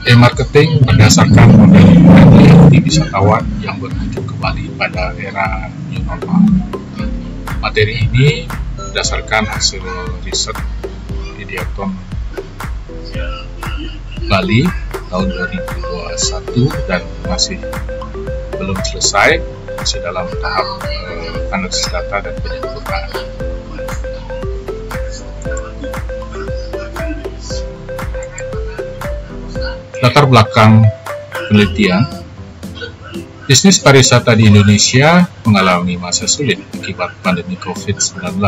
E-marketing berdasarkan model loyalty wisatawan yang berkunjung ke Bali pada era new normal. Materi ini berdasarkan hasil riset Ideaton Bali tahun 2021 dan masih belum selesai, masih dalam tahap analisis data dan penyempurnaan. Latar belakang penelitian, bisnis pariwisata di Indonesia mengalami masa sulit akibat pandemi COVID-19.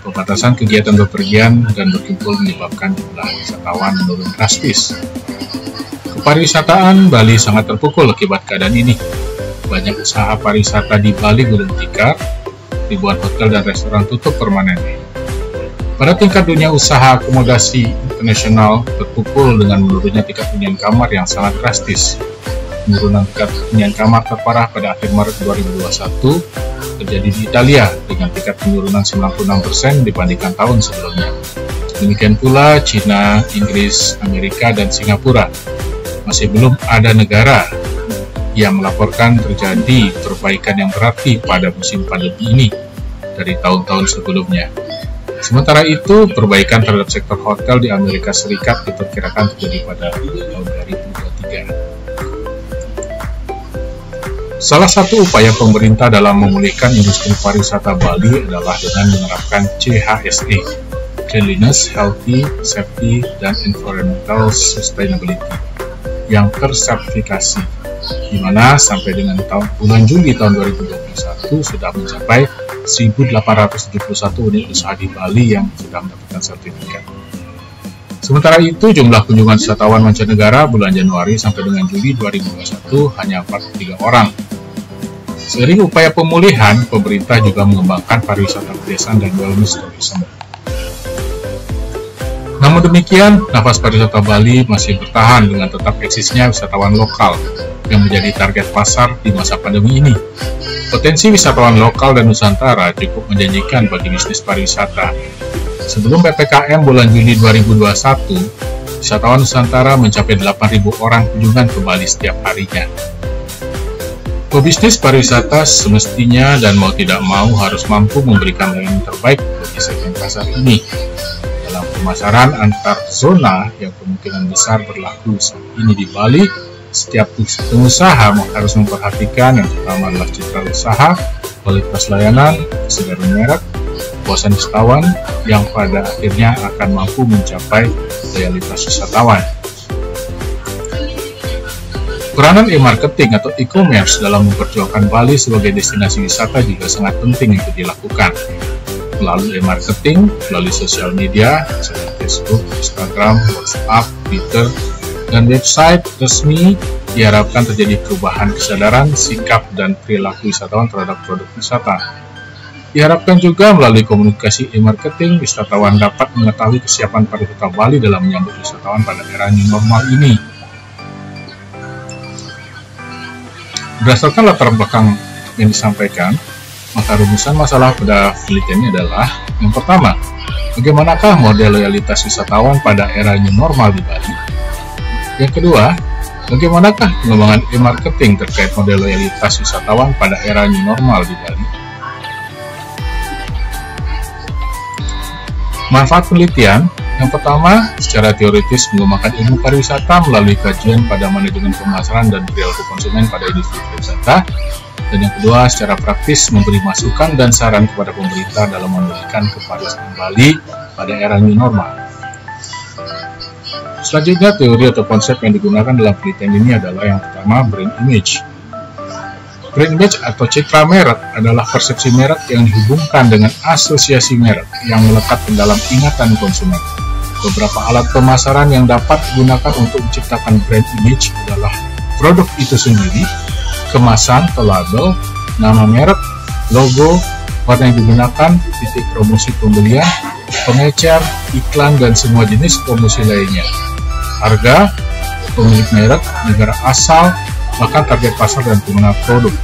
Pembatasan kegiatan bepergian dan berkumpul menyebabkan jumlah wisatawan menurun drastis. Kepariwisataan Bali sangat terpukul akibat keadaan ini. Banyak usaha pariwisata di Bali gulung tikar, ribuan hotel dan restoran tutup permanen. Pada tingkat dunia usaha akomodasi internasional terpukul dengan menurunnya tingkat hunian kamar yang sangat drastis. Penurunan tingkat hunian kamar terparah pada akhir Maret 2021 terjadi di Italia dengan tingkat penurunan 96% dibandingkan tahun sebelumnya. Demikian pula China, Inggris, Amerika, dan Singapura. Masih belum ada negara yang melaporkan terjadi perbaikan yang berarti pada musim pandemi ini dari tahun-tahun sebelumnya. Sementara itu, perbaikan terhadap sektor hotel di Amerika Serikat diperkirakan terjadi pada tahun 2023. Salah satu upaya pemerintah dalam memulihkan industri pariwisata Bali adalah dengan menerapkan CHSE, Cleanliness, Healthy, Safety, dan Environmental Sustainability, yang tersertifikasi, di mana sampai dengan bulan Juli tahun 2021 sudah mencapai 1.871 unit usaha di Bali yang sudah mendapatkan sertifikat. Sementara itu, jumlah kunjungan wisatawan mancanegara bulan Januari sampai dengan Juli 2021 hanya 43 orang. Seiring upaya pemulihan, pemerintah juga mengembangkan pariwisata pedesaan dan wellness tourism. Namun demikian, nafas pariwisata Bali masih bertahan dengan tetap eksisnya wisatawan lokal yang menjadi target pasar di masa pandemi ini. Potensi wisatawan lokal dan Nusantara cukup menjanjikan bagi bisnis pariwisata. Sebelum PPKM bulan Juli 2021, wisatawan Nusantara mencapai 8.000 orang kunjungan ke Bali setiap harinya. Pebisnis pariwisata semestinya dan mau tidak mau harus mampu memberikan layanan terbaik bagi segmen pasar ini. Dalam pemasaran antar zona yang kemungkinan besar berlaku saat ini di Bali, setiap pengusaha harus memperhatikan yang pertama adalah citra usaha, kualitas layanan, kesegaran merek, kepuasan wisatawan yang pada akhirnya akan mampu mencapai loyalitas wisatawan. Peranan e-marketing atau e-commerce dalam memperjuangkan Bali sebagai destinasi wisata juga sangat penting untuk dilakukan. Melalui e-marketing, melalui sosial media, seperti Facebook, Instagram, WhatsApp, Twitter, dan website resmi, diharapkan terjadi perubahan kesadaran, sikap, dan perilaku wisatawan terhadap produk wisata. Diharapkan juga melalui komunikasi e-marketing, wisatawan dapat mengetahui kesiapan pariwisata Bali dalam menyambut wisatawan pada era new normal ini. Berdasarkan latar belakang yang disampaikan, maka rumusan masalah pada penelitian ini adalah: yang pertama, bagaimanakah model loyalitas wisatawan pada era new normal di Bali? Yang kedua, bagaimanakah pengembangan e-marketing terkait model loyalitas wisatawan pada era new normal di Bali? Manfaat penelitian, yang pertama, secara teoritis mengembangkan ilmu pariwisata melalui kajian pada manajemen pemasaran dan perilaku konsumen pada industri pariwisata. Dan yang kedua, secara praktis memberi masukan dan saran kepada pemerintah dalam memulihkan kepariwisataan Bali pada era new normal. Selanjutnya, teori atau konsep yang digunakan dalam penelitian ini adalah yang pertama, brand image. Brand image atau citra merek adalah persepsi merek yang dihubungkan dengan asosiasi merek yang melekat di dalam ingatan konsumen. Beberapa alat pemasaran yang dapat digunakan untuk menciptakan brand image adalah produk itu sendiri, kemasan atau label, nama merek, logo, warna yang digunakan, titik promosi pembelian, pengecer, iklan, dan semua jenis promosi lainnya. Harga, pemilik merek, negara asal, bahkan target pasar dan pengguna produk.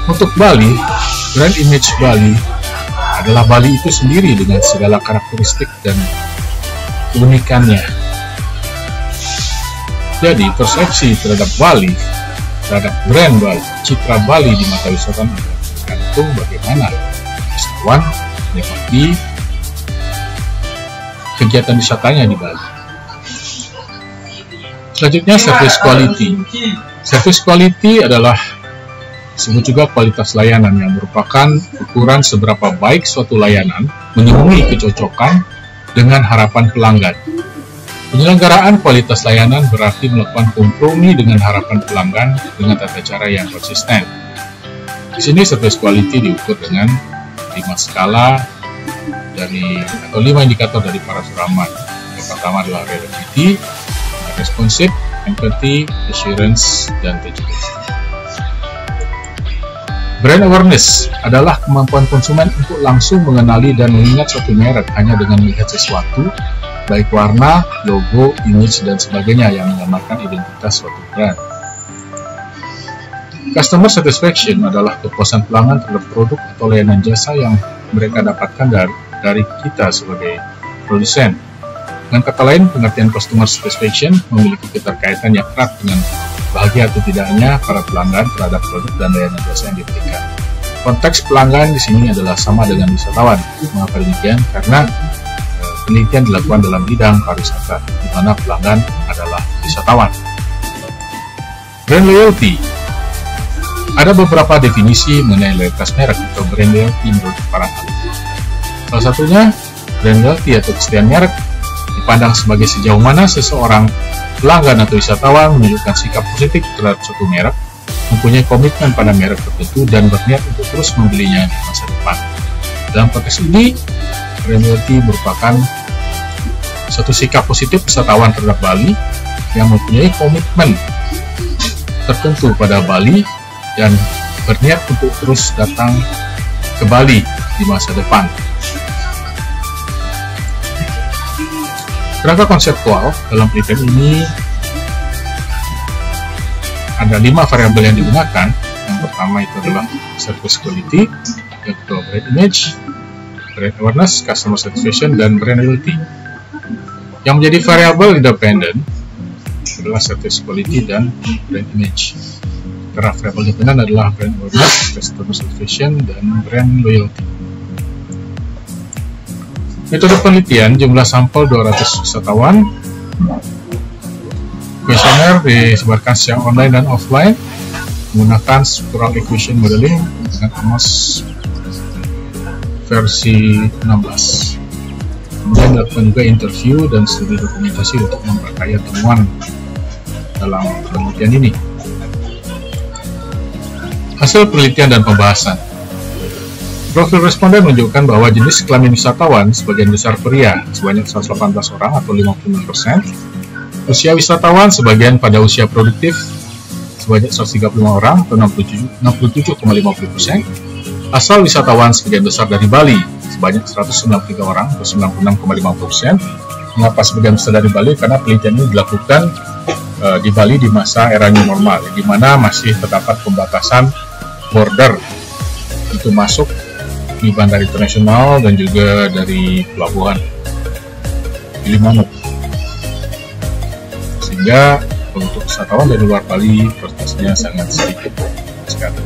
Untuk Bali, brand image Bali adalah Bali itu sendiri dengan segala karakteristik dan keunikannya. Jadi persepsi terhadap Bali, terhadap brand Bali, citra Bali di mata wisatawan tergantung bagaimana wisatawan menikmati kegiatan wisatanya di Bali. Selanjutnya, service quality. Service quality adalah disebut juga kualitas layanan, yang merupakan ukuran seberapa baik suatu layanan memenuhi kecocokan dengan harapan pelanggan. Penyelenggaraan kualitas layanan berarti melakukan kompromi dengan harapan pelanggan dengan tata cara yang konsisten. Di sini service quality diukur dengan 5 skala atau 5 indikator dari para suraman. Yang pertama adalah reliability, responsive, empathy, assurance, dan teachability. Brand awareness adalah kemampuan konsumen untuk langsung mengenali dan mengingat suatu merek hanya dengan melihat sesuatu, baik warna, logo, image, dan sebagainya yang menggambarkan identitas suatu brand. Customer satisfaction adalah kepuasan pelanggan terhadap produk atau layanan jasa yang mereka dapatkan dari kita sebagai produsen. Dengan kata lain, pengertian customer satisfaction memiliki keterkaitan yang erat dengan bahagia atau tidaknya para pelanggan terhadap produk dan layanan jasa yang diberikan. Konteks pelanggan di sini adalah sama dengan wisatawan. Mengapa demikian? Karena penelitian dilakukan dalam bidang pariwisata, di mana pelanggan adalah wisatawan. Brand loyalty. Ada beberapa definisi mengenai loyalitas merek atau brand loyalty menurut para ahli. Salah satunya, brand loyalty atau kesetiaan merek dipandang sebagai sejauh mana seseorang pelanggan atau wisatawan menunjukkan sikap positif terhadap suatu merek, mempunyai komitmen pada merek tertentu, dan berniat untuk terus membelinya di masa depan. Dalam konteks ini, brand loyalty merupakan suatu sikap positif wisatawan terhadap Bali yang mempunyai komitmen tertentu pada Bali dan berniat untuk terus datang ke Bali di masa depan. Kerangka konseptual dalam penelitian ini ada 5 variabel yang digunakan. Yang pertama itu adalah service quality, yang kedua brand image, brand awareness, customer satisfaction, dan brand loyalty. Yang menjadi variabel independen adalah service quality dan brand image. Karena variabel independen adalah brand awareness, customer satisfaction, dan brand loyalty. Metode penelitian, jumlah sampel 200 wisatawan. Kuesioner disebarkan secara online dan offline menggunakan structural equation modeling dengan AMOS versi 16. Kemudian dilakukan juga interview dan studi dokumentasi untuk memperkaya temuan dalam penelitian ini. Hasil penelitian dan pembahasan. Profil responden menunjukkan bahwa jenis kelamin wisatawan sebagian besar pria sebanyak 118 orang atau 55%, usia wisatawan sebagian pada usia produktif sebanyak 135 orang atau 67,50%, asal wisatawan sebagian besar dari Bali sebanyak 193 orang atau 96,50%. Mengapa sebagian besar dari Bali? Karena penelitian ini dilakukan di Bali di masa era new normal, di mana masih terdapat pembatasan border itu masuk di bandara internasional dan juga dari pelabuhan Gilimanuk, sehingga untuk wisatawan dari luar Bali prosesnya sangat sedikit sekali.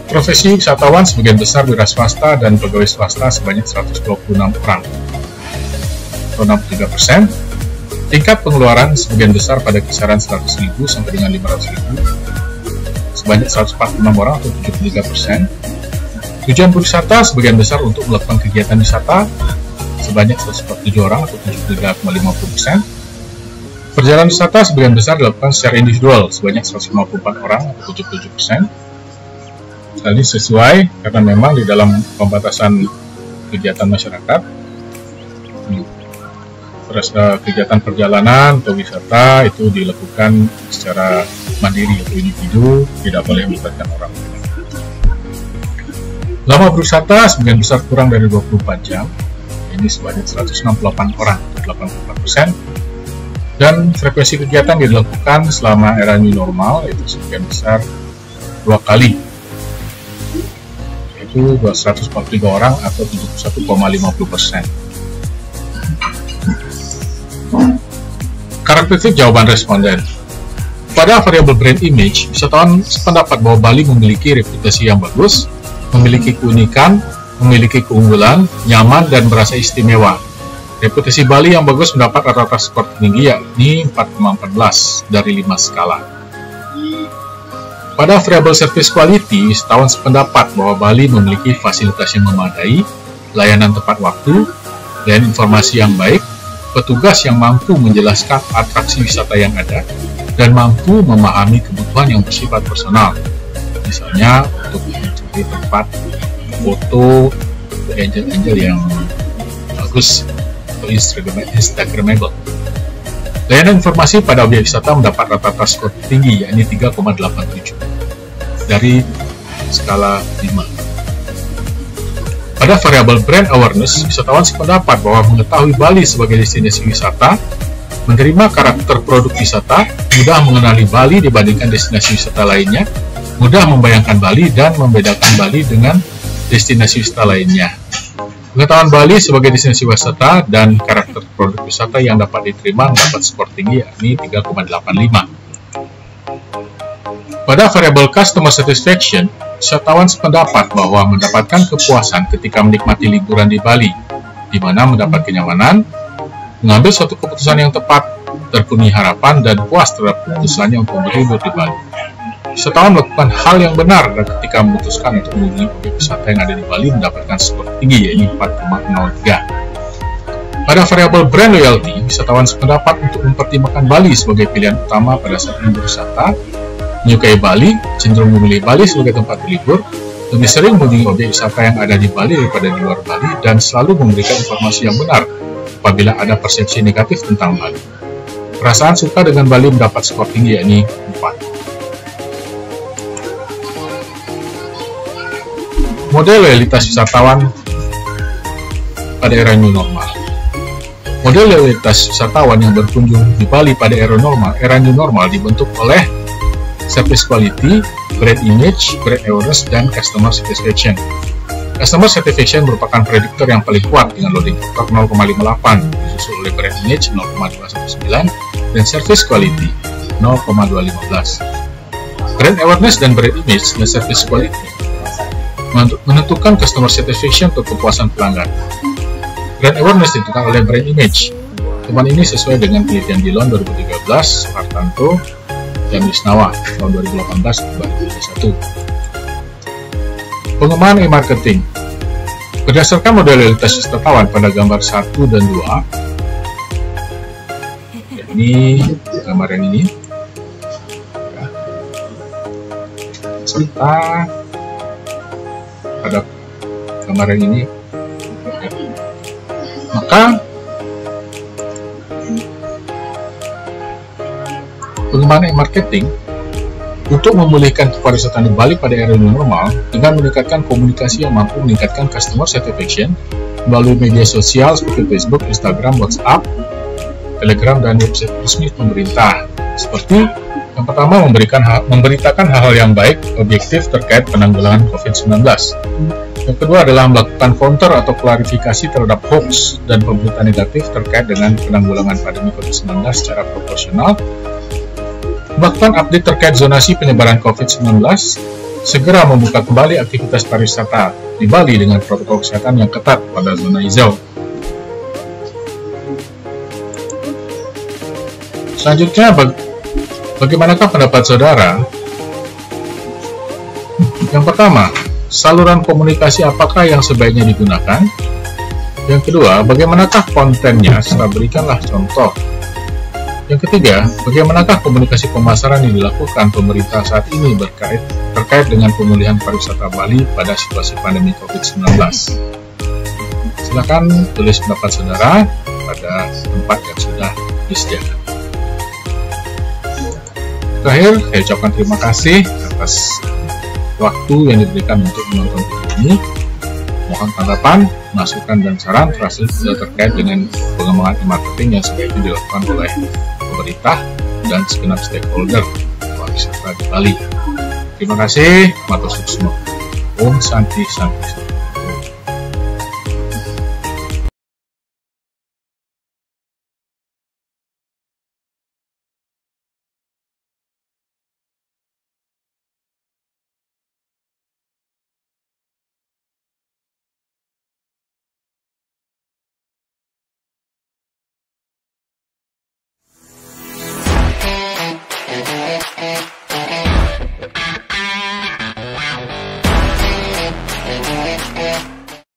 Profesi wisatawan sebagian besar wira swasta dan pegawai swasta sebanyak 126 orang atau 63%. Tingkat pengeluaran sebagian besar pada kisaran 100.000 sampai dengan 500.000 sebanyak 146 orang atau 73%. Tujuan berwisata sebagian besar untuk melakukan kegiatan wisata sebanyak 147 orang atau 73,50%. Perjalanan wisata sebagian besar dilakukan secara individual sebanyak 154 orang atau 77%. Ini sesuai karena memang di dalam pembatasan kegiatan masyarakat, kegiatan perjalanan atau wisata itu dilakukan secara mandiri atau individu, tidak boleh melibatkan orang. Lama berwisata sebagian besar kurang dari 24 jam, ini sebanyak 168 orang atau 84%, dan frekuensi kegiatan dilakukan selama era new normal itu sebagian besar 2 kali, yaitu 243 orang atau 71,50%. Perspektif jawaban responden. Pada variabel brand image, wisatawan sependapat bahwa Bali memiliki reputasi yang bagus, memiliki keunikan, memiliki keunggulan, nyaman, dan merasa istimewa. Reputasi Bali yang bagus mendapat rata-rata skor tinggi, yakni 4,14 dari 5 skala. Pada variabel service quality, wisatawan sependapat bahwa Bali memiliki fasilitas yang memadai, layanan tepat waktu, dan informasi yang baik, petugas yang mampu menjelaskan atraksi wisata yang ada, dan mampu memahami kebutuhan yang bersifat personal. Misalnya, untuk mencari tempat foto angel-angel yang bagus atau Instagramable. Layanan informasi pada objek wisata mendapat rata-rata skor tinggi, yakni 3,87 dari skala 5. Pada variabel brand awareness, wisatawan sependapat bahwa mengetahui Bali sebagai destinasi wisata, menerima karakter produk wisata, mudah mengenali Bali dibandingkan destinasi wisata lainnya, mudah membayangkan Bali dan membedakan Bali dengan destinasi wisata lainnya. Pengetahuan Bali sebagai destinasi wisata dan karakter produk wisata yang dapat diterima mendapat skor tinggi, yakni 3,85. Pada variabel customer satisfaction, wisatawan sependapat bahwa mendapatkan kepuasan ketika menikmati liburan di Bali, di mana mendapat kenyamanan, mengambil suatu keputusan yang tepat, terpenuhi harapan, dan puas terhadap keputusannya untuk berlibur di Bali. Wisatawan melakukan hal yang benar dan ketika memutuskan untuk mengunjungi objek wisata yang ada di Bali mendapatkan skor tinggi, yaitu 4,03. Pada variabel brand loyalty, wisatawan sependapat untuk mempertimbangkan Bali sebagai pilihan utama pada saat berwisata, menyukai Bali, cenderung memilih Bali sebagai tempat berlibur, lebih sering mengunjungi objek wisata yang ada di Bali daripada di luar Bali, dan selalu memberikan informasi yang benar apabila ada persepsi negatif tentang Bali. Perasaan suka dengan Bali mendapat skor tinggi, yakni 4. Model loyalitas wisatawan pada era new normal. Model loyalitas wisatawan yang berkunjung di Bali pada era new normal dibentuk oleh service quality, brand image, brand awareness, dan customer satisfaction. Customer satisfaction merupakan prediktor yang paling kuat dengan loading factor 0,58, disusul oleh brand image 0,219, dan service quality 0,215. Brand awareness dan brand image dan service quality menentukan customer satisfaction atau kepuasan pelanggan. Brand awareness ditentukan oleh brand image. Temuan ini sesuai dengan penelitian Dillon 2013, Hartanto, dan Wisnawa tahun 2018-2021. Pengembangan e-marketing. Berdasarkan model loyalitas wisatawan pada gambar 1 dan 2, ini gambar yang ini, serta pada gambar yang ini, maka pengembangan e-marketing untuk memulihkan pariwisata di Bali pada era new normal dengan meningkatkan komunikasi yang mampu meningkatkan customer satisfaction melalui media sosial seperti Facebook, Instagram, WhatsApp, Telegram, dan website resmi pemerintah. Seperti yang pertama, memberitakan hal-hal yang baik, objektif terkait penanggulangan COVID-19. Yang kedua adalah melakukan counter atau klarifikasi terhadap hoax dan pemberitaan negatif terkait dengan penanggulangan pandemi COVID-19 secara proporsional. Melakukan update terkait zonasi penyebaran COVID-19, segera membuka kembali aktivitas pariwisata di Bali dengan protokol kesehatan yang ketat pada zona hijau. Selanjutnya, bagaimanakah pendapat saudara? Yang pertama, saluran komunikasi apakah yang sebaiknya digunakan? Yang kedua, bagaimanakah kontennya? Setelah berikanlah contoh. Yang ketiga, bagaimanakah komunikasi pemasaran yang dilakukan pemerintah saat ini terkait dengan pemulihan pariwisata Bali pada situasi pandemi COVID-19? Silakan tulis pendapat saudara pada tempat yang sudah disediakan. Terakhir, saya ucapkan terima kasih atas waktu yang diberikan untuk menonton video ini. Mohon tanggapan, masukan, dan saran terkait dengan pengembangan e-marketing yang sebaiknya dilakukan oleh pemerintah dan segenap stakeholder pariwisata di Bali. Terima kasih, matur suksma. Om Santi Santi.